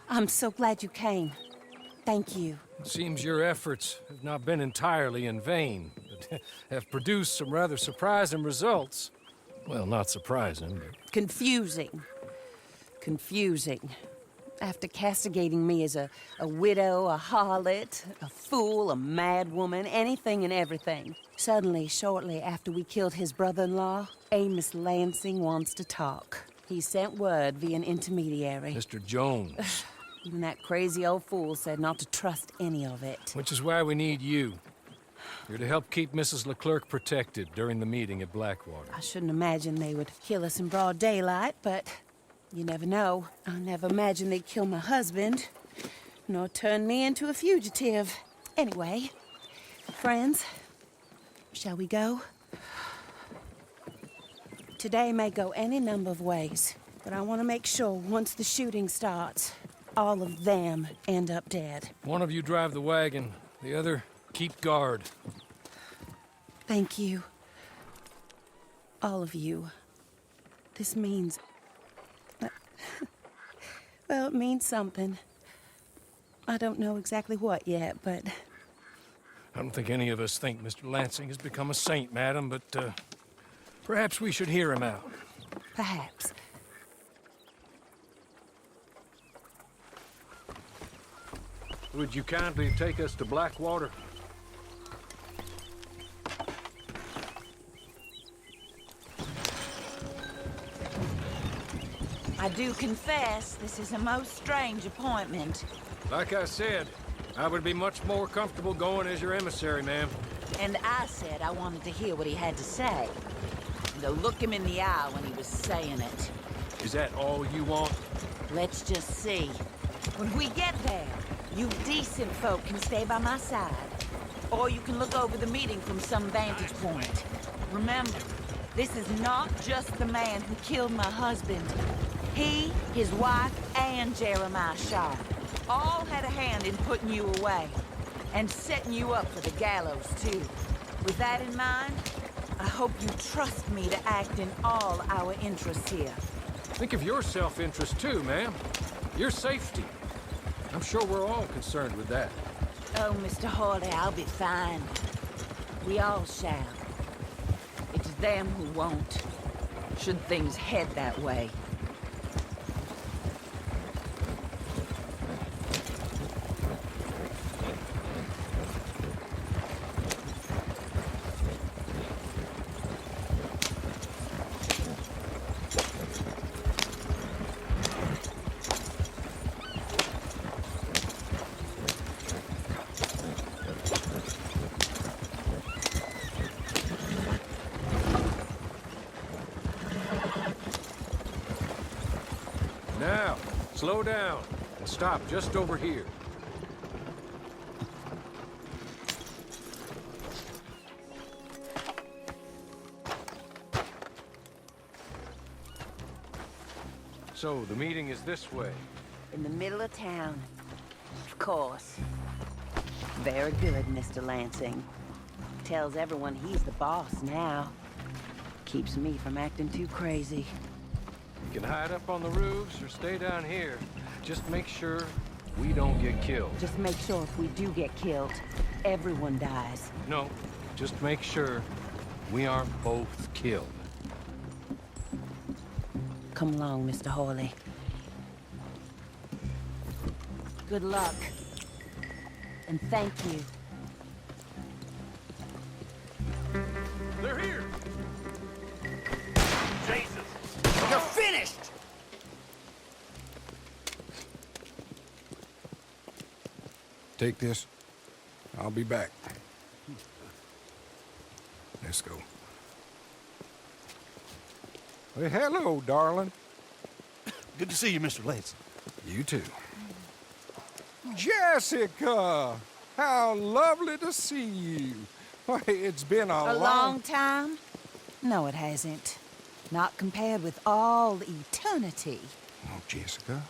I'm so glad you came. Thank you. It seems your efforts have not been entirely in vain, but have produced some rather surprising results. Well, not surprising, but... Confusing. Confusing. After castigating me as a widow, a harlot, a fool, a mad woman, anything and everything. Suddenly, shortly after we killed his brother-in-law, Amos Lansing wants to talk. He sent word via an intermediary. Mr. Jones. Even that crazy old fool said not to trust any of it. Which is why we need you. You're to help keep Mrs. Leclerc protected during the meeting at Blackwater. I shouldn't imagine they would kill us in broad daylight, but you never know. I never imagined they'd kill my husband, nor turn me into a fugitive. Anyway, friends, shall we go? Today may go any number of ways, but I want to make sure once the shooting starts, all of them end up dead. One of you drive the wagon, the other keep guard. Thank you. All of you. This means... well, it means something. I don't know exactly what yet, but... I don't think any of us think Mr. Lansing has become a saint, madam, but perhaps we should hear him out. Perhaps. Would you kindly take us to Blackwater? I do confess, this is a most strange appointment. Like I said, I would be much more comfortable going as your emissary, ma'am. And I said I wanted to hear what he had to say. And to look him in the eye when he was saying it. Is that all you want? Let's just see. When we get there, you decent folk can stay by my side. Or you can look over the meeting from some vantage point. Remember, this is not just the man who killed my husband. He, his wife, and Jeremiah Shire all had a hand in putting you away. And setting you up for the gallows, too. With that in mind, I hope you trust me to act in all our interests here. Think of your self-interest too, ma'am. Your safety. I'm sure we're all concerned with that. Oh, Mr. Hawley, I'll be fine. We all shall. It's them who won't, should things head that way. Now, slow down and stop just over here. So, the meeting is this way. In the middle of town. Of course. Very good, Mr. Lansing. Tells everyone he's the boss now. Keeps me from acting too crazy. You can hide up on the roofs or stay down here. Just make sure we don't get killed. Just make sure if we do get killed, everyone dies. No, just make sure we aren't both killed. Come along, Mr. Hawley. Good luck. And thank you. They're here! Jesus! You're finished! Take this. I'll be back. Let's go. Well, hello, darling. Good to see you, Mr. Lansing. You too. Jessica! How lovely to see you. Why, it's been A long time? No, it hasn't. Not compared with all eternity. Oh, Jessica,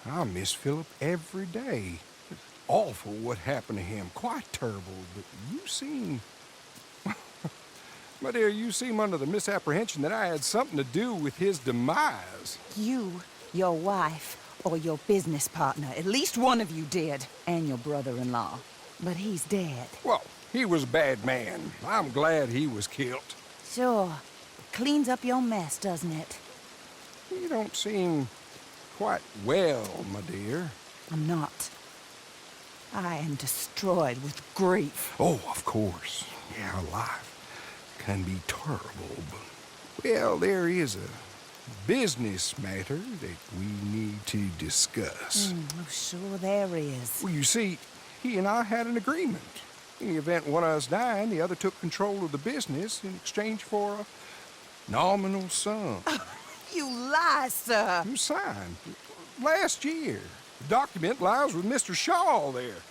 I miss Philip every day. Awful what happened to him. Quite terrible, but you seem... My dear, you seem under the misapprehension that I had something to do with his demise. You, your wife, or your business partner. At least one of you did. And your brother-in-law. But he's dead. Well, he was a bad man. I'm glad he was killed. Sure. Cleans up your mess, doesn't it? You don't seem quite well, my dear. I'm not. I am destroyed with grief. Oh, of course. Yeah, life can be terrible, but... Well, there is a business matter that we need to discuss. Oh, sure there is. Well, you see, he and I had an agreement. In the event one of us died, the other took control of the business in exchange for a nominal sum. You lie, sir. You signed last year. The document lies with Mr. Shaw there.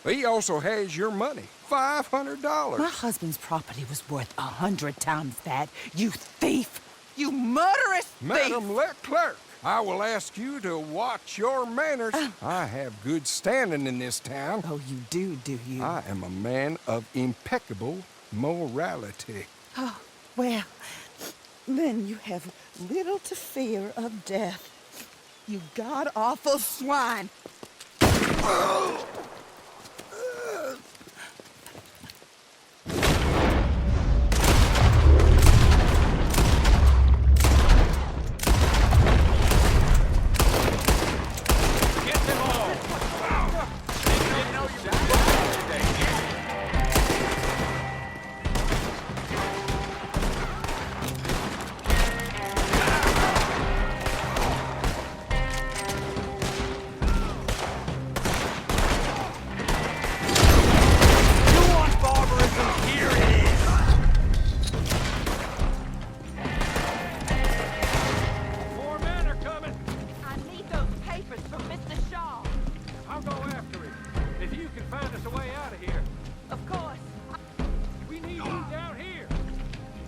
He also has your money, $500. My husband's property was worth 100 times that. You thief! You murderous thief! Madam Leclerc, I will ask you to watch your manners. I have good standing in this town. Oh, you do you? I am a man of impeccable morality. Oh, well, then you have little to fear of death. You god-awful swine!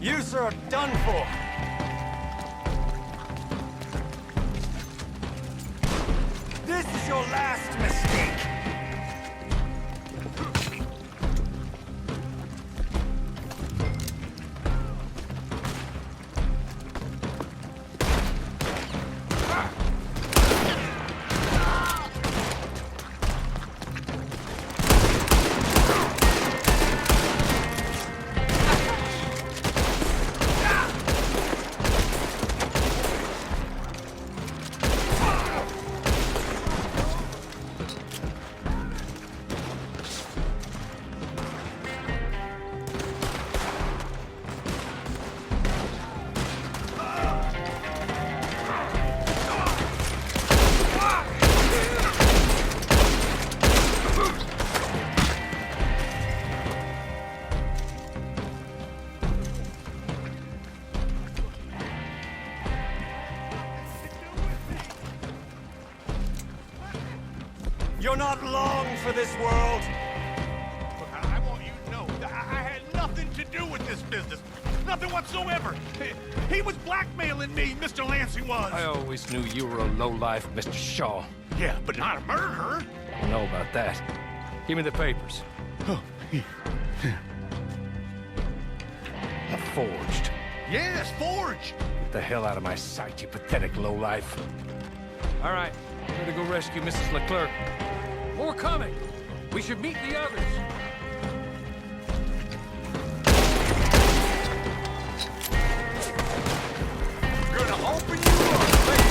You, sir, are done for. This is your last mistake. You're not long for this world. Look, I want you to know that I had nothing to do with this business. Nothing whatsoever. He was blackmailing me, Mr. Lansing was. I always knew you were a lowlife, Mr. Shaw. Yeah, but not a murderer. I don't know about that. Give me the papers. Oh, yeah. Forged. Yes, forged. Get the hell out of my sight, you pathetic lowlife. All right, better go rescue Mrs. Leclerc. More coming. We should meet the others. Gonna open you up, ladies.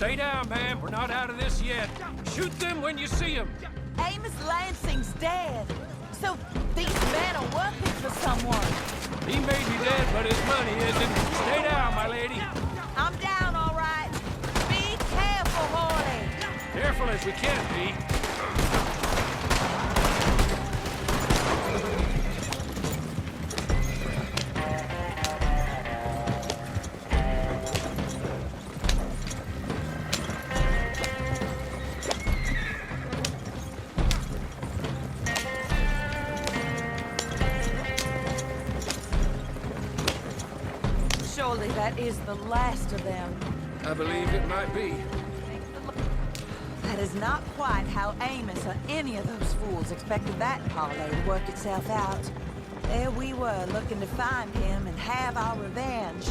Stay down, ma'am. We're not out of this yet. Shoot them when you see them. Amos Lansing's dead. So these men are working for someone. He may be dead, but his money isn't. Stay down, my lady. I'm down, all right. Be careful, Hawley. Careful as we can be. Surely that is the last of them. I believe it might be. That is not quite how Amos or any of those fools expected that parlay to work itself out. There we were, looking to find him and have our revenge.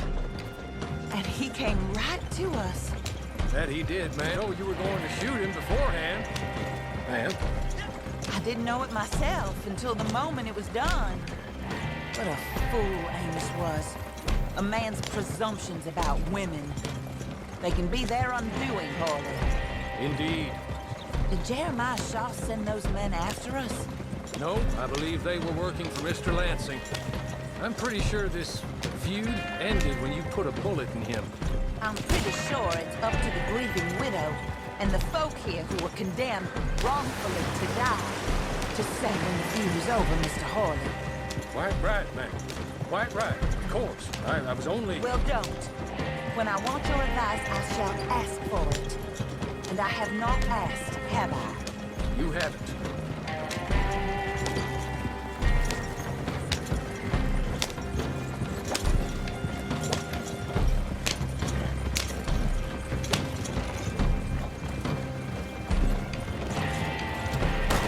And he came right to us. That he did, man. Oh, you were going to shoot him beforehand. Ma'am? I didn't know it myself until the moment it was done. What a fool Amos was. A man's presumptions about women. They can be their undoing, Hawley. Indeed. Did Jeremiah Shaw send those men after us? No, I believe they were working for Mr. Lansing. I'm pretty sure this feud ended when you put a bullet in him. I'm pretty sure it's up to the grieving widow and the folk here who were condemned wrongfully to die to say when the feud is over, Mr. Hawley. Quite right, ma'am. Quite right. Of course. I was only... Well, don't. When I want your advice, I shall ask for it. And I have not asked, have I? You haven't.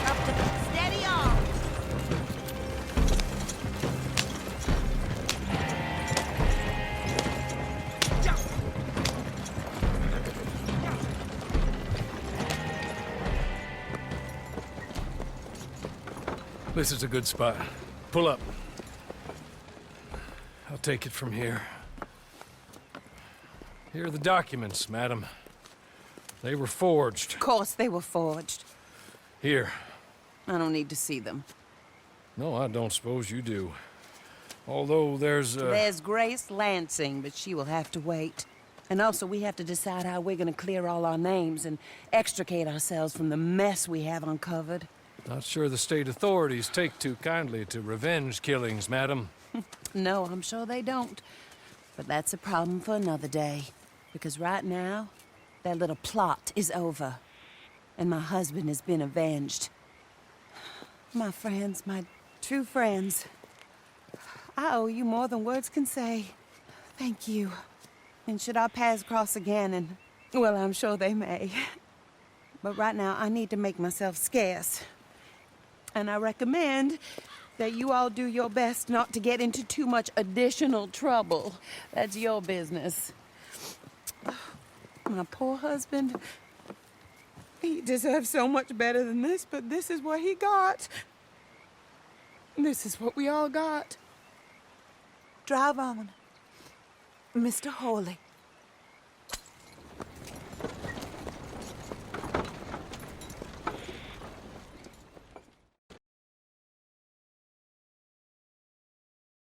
Up to steady on. This is a good spot. Pull up. I'll take it from here. Here are the documents, madam. They were forged. Of course they were forged. Here. I don't need to see them. No, I don't suppose you do. Although there's There's Grace Lansing, but she will have to wait. And also, we have to decide how we're gonna clear all our names and extricate ourselves from the mess we have uncovered. Not sure the state authorities take too kindly to revenge killings, madam. No, I'm sure they don't. But that's a problem for another day. Because right now, that little plot is over. And my husband has been avenged. My friends, my true friends. I owe you more than words can say. Thank you. And should our paths cross again, and, well, I'm sure they may. But right now, I need to make myself scarce. And I recommend that you all do your best not to get into too much additional trouble. That's your business. My poor husband, he deserves so much better than this, but this is what he got. This is what we all got. Drive on, Mr. Hawley.